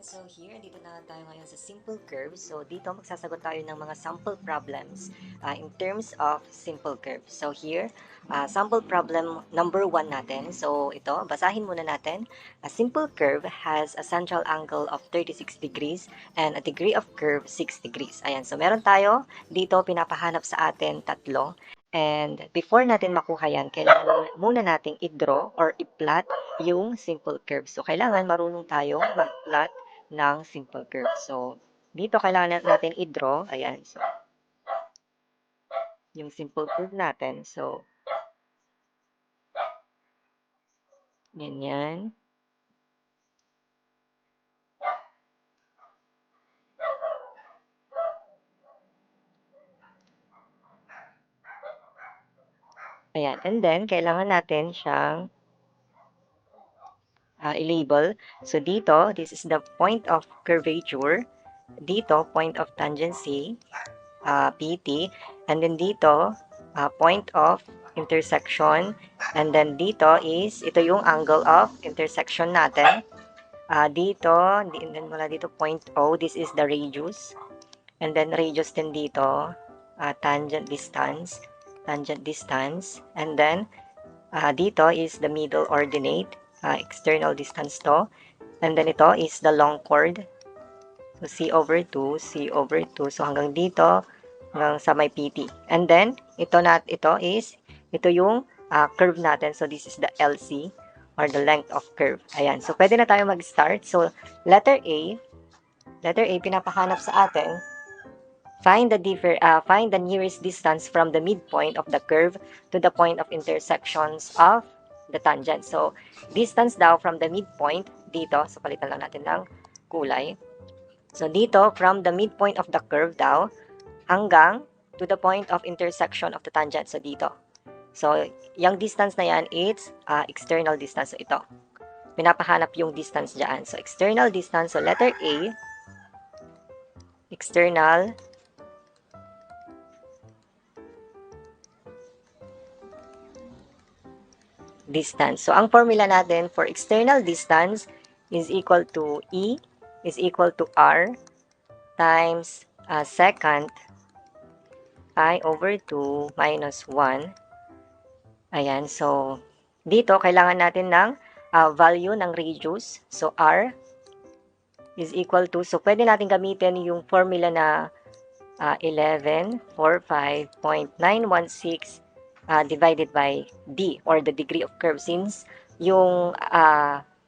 So here, dito na tayo ngayon sa simple curves. So dito magsasagot tayo ng mga sample problems in terms of simple curves. So here, sample problem number 1 natin. So ito, basahin muna natin. A simple curve has a central angle of 36 degrees and a degree of curve 6 degrees. Ayan, so meron tayo dito pinapahanap sa atin tatlo. And before natin makuha yan, kailangan muna nating i-draw or i-plot yung simple curve. So kailangan marunong tayo mag-plot ng simple curve. So, dito kailangan natin i-draw. Ayan. So, yung simple curve natin. So, ganyan. Ayan. And then, kailangan natin siyang i-label. So, dito, this is the point of curvature. Dito, point of tangency, PT. And then dito, point of intersection. And then dito is, ito yung angle of intersection natin. Dito, and then mula dito, point O, this is the radius. And then radius din dito, tangent distance. And then, dito is the middle ordinate, external distance to. And then ito is the long chord. So, C over 2. So, hanggang dito, hanggang sa may PT. And then, ito yung curve natin. So, this is the LC or the length of curve. Ayan. So, pwede na tayo mag-start. So, letter A, pinapahanap sa atin, find the nearest distance from the midpoint of the curve to the point of intersections of the tangent. So, distance daw from the midpoint dito. So, palitan lang natin ng kulay. So, dito, from the midpoint of the curve daw, hanggang to the point of intersection of the tangent. So, dito. So, yung distance na yan, it's external distance. So, ito. Pinapahanap yung distance dyan. So, external distance. So, letter A, external distance. So, ang formula natin for external distance is equal to E is equal to R times secant I over 2 minus 1. Ayan. So, dito, kailangan natin ng value ng radius. So, R is equal to, so pwede natin gamitin yung formula na 1145.916 divided by D or the degree of curve, since yung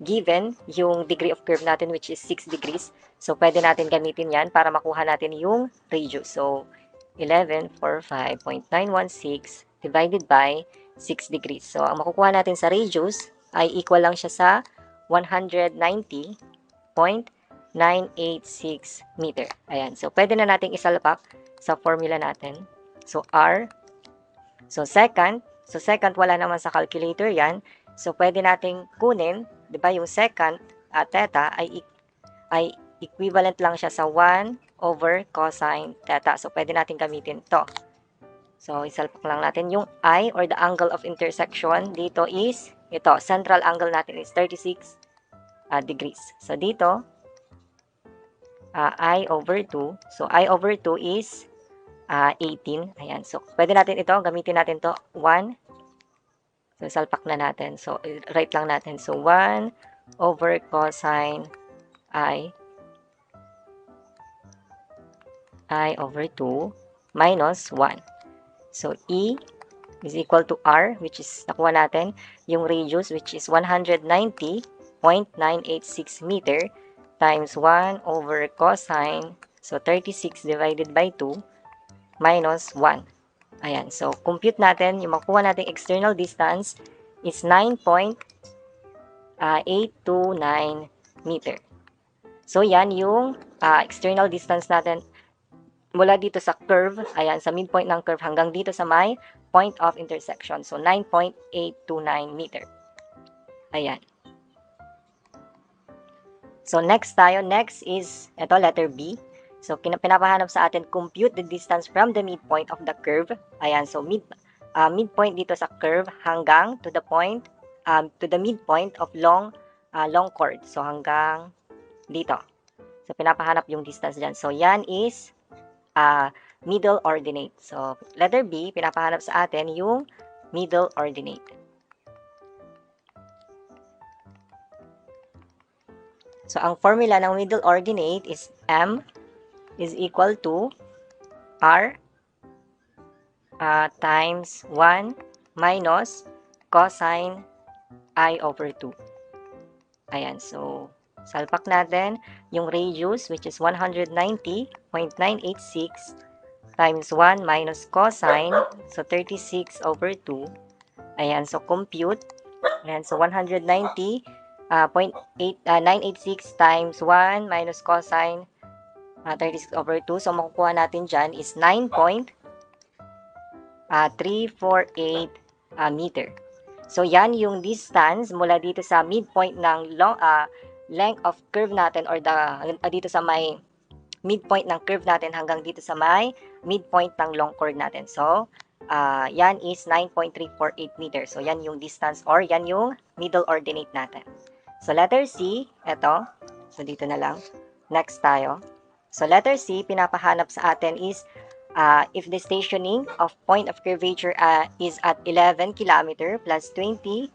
given yung degree of curve natin which is 6 degrees. So, pwede natin gamitin yan para makuha natin yung radius. So, 1145.916 divided by 6 degrees. So, ang makukuha natin sa radius ay equal lang siya sa 190.986 meter. Ayan. So, pwede na nating isalpak sa formula natin. So, R. So, secant, wala naman sa calculator yan. So, pwede nating kunin, di ba, yung secant, theta, ay equivalent lang siya sa 1 over cosine theta. So, pwede natin gamitin to. So, isalpak lang natin yung I or the angle of intersection. Dito is, ito, central angle natin is 36 degrees. So, dito, I over 2. So, I over 2 is 18. Ayan. So, pwede natin ito, gamitin natin to 1. So, salpak na natin. So, write lang natin. So, 1 over cosine I over 2 minus 1. So, E is equal to R, which is, nakuha natin, yung radius, which is 190.986 meter times 1 over cosine, so 36 divided by 2, minus 1. Ayan, so compute natin, yung makuha natin external distance is 9.829 meter. So, yan yung external distance natin mula dito sa curve, ayan, sa midpoint ng curve hanggang dito sa may point of intersection. So, 9.829 meter. Ayan. So, next is, ito, letter B. So, pinapahanap sa atin, compute the distance from the midpoint of the curve. Ayan, so, midpoint dito sa curve hanggang to the point, to the midpoint of long chord. So, hanggang dito. So, pinapahanap yung distance dyan. So, yan is middle ordinate. So, letter B, pinapahanap sa atin yung middle ordinate. So, ang formula ng middle ordinate is M is equal to R times 1 minus cosine I over 2. Ayan, so, salpak natin yung radius, which is 190.986 times 1 minus cosine, so 36 over 2. Ayan, so compute. Ayan, so 190.986 times 1 minus cosine 36 over 2. So makukuha natin dyan is 9.348 meter. So yan yung distance mula dito sa midpoint ng length of curve natin, or dito sa may midpoint ng curve natin hanggang dito sa may midpoint ng long chord natin. So, yan is 9.348 meters. So, yan yung distance, or yan yung middle ordinate natin. So, letter C, eto. So, dito na lang. Next tayo. So, letter C, pinapahanap sa atin is if the stationing of point of curvature is at 11 km plus 20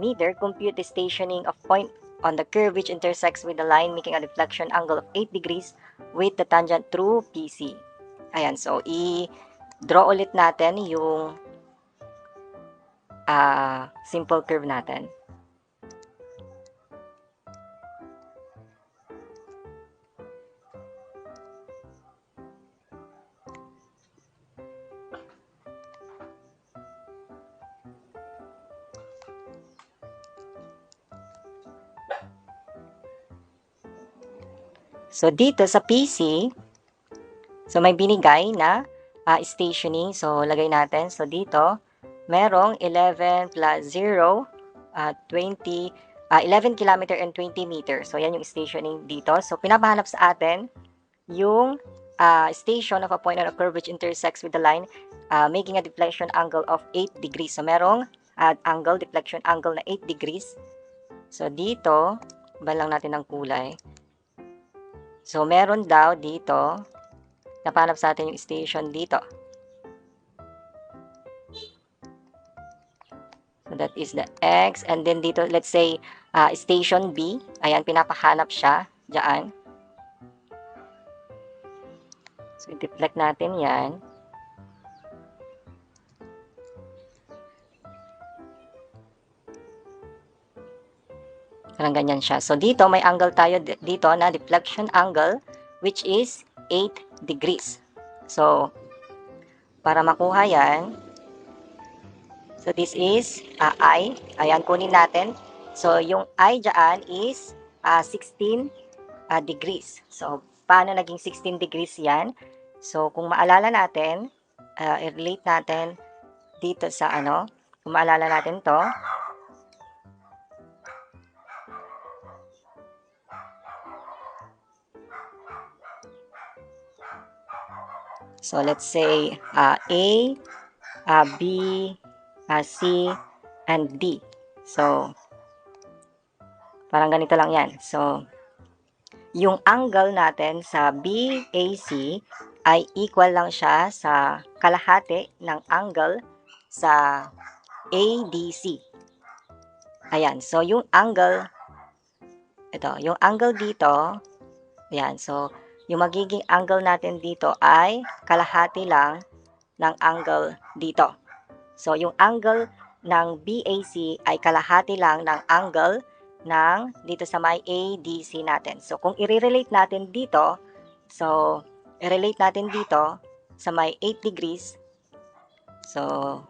meter, compute the stationing of point on the curve which intersects with the line making a deflection angle of 8 degrees with the tangent through PC. Ayan, so i-draw ulit natin yung simple curve natin. So, dito sa PC, so may binigay na stationing. So, lagay natin. So, dito, merong 11 plus 0, 20, 11 km and 20 meters. So, yan yung stationing dito. So, pinapahanap sa atin yung station of a point on a curve which intersects with the line making a deflection angle of 8 degrees. So, merong deflection angle na 8 degrees. So, dito, ba lang natin ng kulay. So, meron daw dito, napanap sa atin yung station dito. So, that is the X. And then dito, let's say, station B. Ayan, pinapahanap siya dyan. So, i-deflect natin yan. Parang ganyan siya. So, dito, may angle tayo dito na deflection angle, which is 8 degrees. So, para makuha yan, so this is I. Ayan, kunin natin. So, yung I dyan is 16 degrees. So, paano naging 16 degrees yan? So, kung maalala natin, i-relate natin dito sa kung maalala natin to, so let's say A, B, C, and D. So, parang ganito lang yan. So, yung angle natin sa BAC ay equal lang siya sa kalahati ng angle sa ADC. Ayan. So, yung angle, ito, yung angle dito, ayan. So, yung magiging angle natin dito ay kalahati lang ng angle dito. So, yung angle ng BAC ay kalahati lang ng angle ng dito sa may ADC natin. So, kung i-relate natin dito, so, i-relate natin dito sa may 8 degrees. So,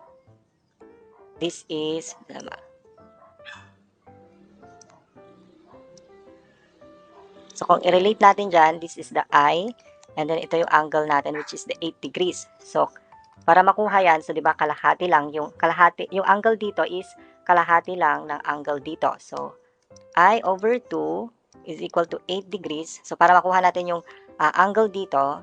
this is, so, kung i-relate natin dyan, this is the I, and then ito yung angle natin, which is the 8 degrees. So, para makuha yan, so, di ba, kalahati lang, yung angle dito is kalahati lang ng angle dito. So, I over 2 is equal to 8 degrees. So, para makuha natin yung angle dito,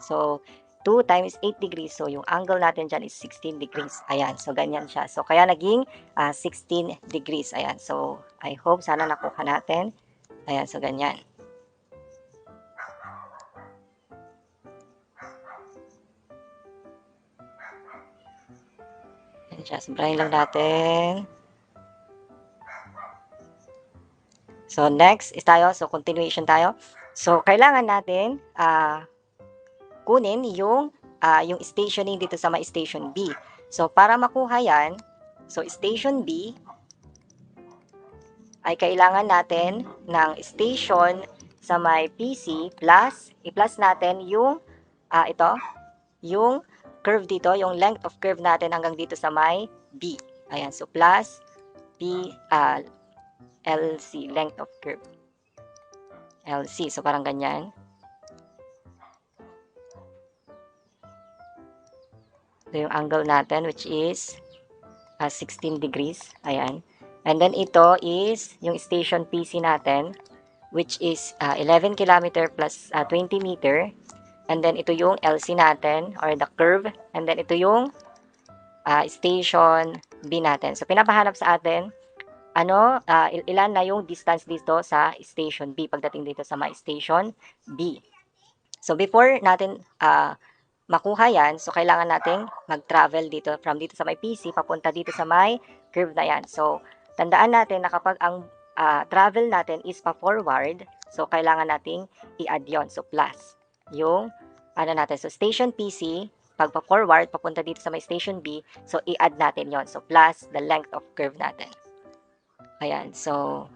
so, 2 times 8 degrees. So, yung angle natin dyan is 16 degrees. Ayan. So, ganyan siya. So, kaya naging 16 degrees. Ayan. So, I hope sana nakuha natin. Ayan. So, ganyan. Sobrahin lang natin. So, next is tayo. So, continuation tayo. So, kailangan natin kunin yung stationing dito sa may station B. So, para makuha yan, so station B ay kailangan natin ng station sa may PC plus, i-plus natin yung yung curve dito, yung length of curve natin hanggang dito sa may B. Ayan, so plus P, LC, length of curve. LC, so parang ganyan. Ito yung angle natin, which is 16 degrees. Ayan. And then ito is yung station PC natin, which is 11 kilometer plus 20 meter. And then ito yung LC natin, or the curve. And then ito yung station B natin. So, pinapahanap sa atin, ilan na yung distance dito sa station B pagdating dito sa my station B. So, before natin makuha yan, so kailangan nating mag-travel dito from dito sa may PC papunta dito sa may curve na yan. So, tandaan natin na kapag ang travel natin is pa-forward, so kailangan nating i-add yon. So, plus yung natin. So, station PC, pag pa-forward, papunta dito sa may station B, so i-add natin yon. So, plus the length of curve natin. Ayan. So,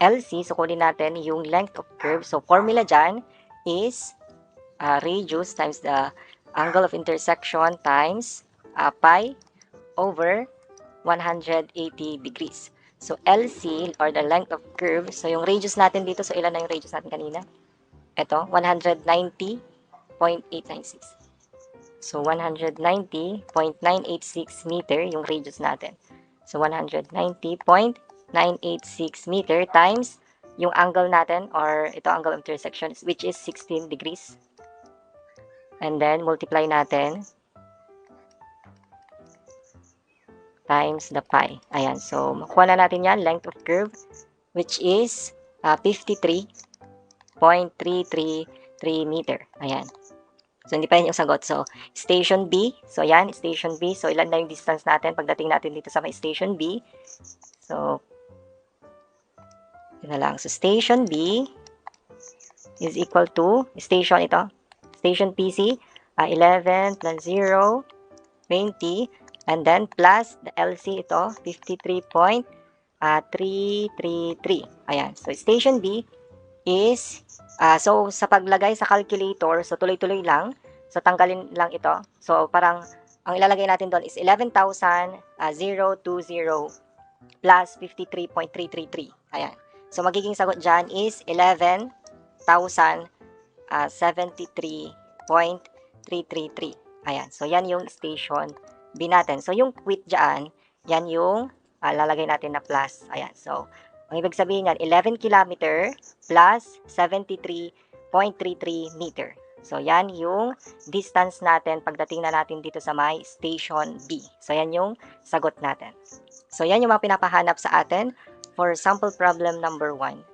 LC, so kunin natin yung length of curve. So, formula dyan is radius times the angle of intersection times pi over 180 degrees. So, LC, or the length of curve, so yung radius natin dito, so ilan na yung radius natin kanina? Ito, 190.896. So, 190.986 meter yung radius natin. So, 190.986 meter times yung angle natin, or ito angle of intersection, which is 16 degrees. And then, multiply natin times the pi. Ayan. So, makuha na natin yan, length of curve, which is 53.333 meter. Ayan. So, hindi pa yan yung sagot. So, station B. So, yan, station B. So, ilan na yung distance natin pagdating natin dito sa may station B. So, yun na lang. So, station B is equal to, station ito, station PC, 11 plus 0, 20, and then plus the LC ito, 53.333. Ayan. So, station B is, so sa paglagay sa calculator, so tuloy-tuloy lang. So, tanggalin lang ito. So, parang, ang ilalagay natin doon is 11,020 plus 53.333. Ayan. So, magiging sagot dyan is 11,073.333. Ayan. So, yan yung station B natin. So, yung quit dyan, yan yung lalagay natin na plus. Ayan. So, ang ibig sabihin yan, 11 kilometer plus 73.33 meter. So, yan yung distance natin pagdating na natin dito sa may station B. So, yan yung sagot natin. So, yan yung mga pinapahanap sa atin for sample problem number 1.